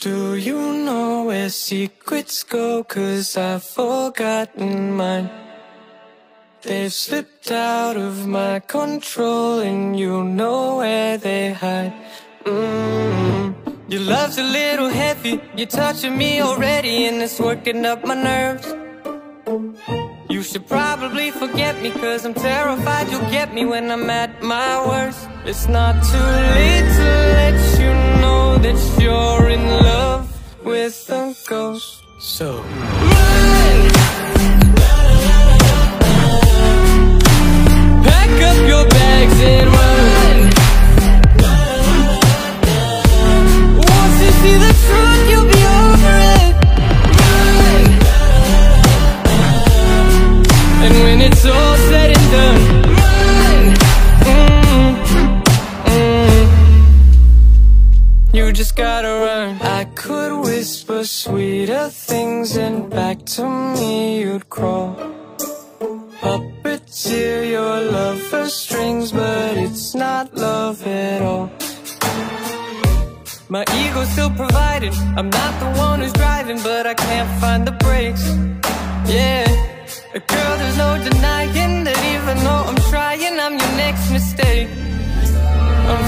Do you know where secrets go? 'Cause I've forgotten mine. They've slipped out of my control, and you know where they hide. Your love's a little heavy, you're touching me already, and it's working up my nerves. You should probably forget me, 'cause I'm terrified you'll get me when I'm at my worst. It's not too late to let you know that you're in love with a ghost. So run! Pack up your bags and run. Once you see the truth, you'll be over it. Run! And when it's all said and done, run! You just gotta run. I could whisper sweeter things, and back to me you'd crawl. Puppeteer your love for strings, but it's not love at all. My ego's still providing, I'm not the one who's driving, but I can't find the brakes. Yeah, girl, there's no denying that even though I'm trying, I'm your next mistake. I'm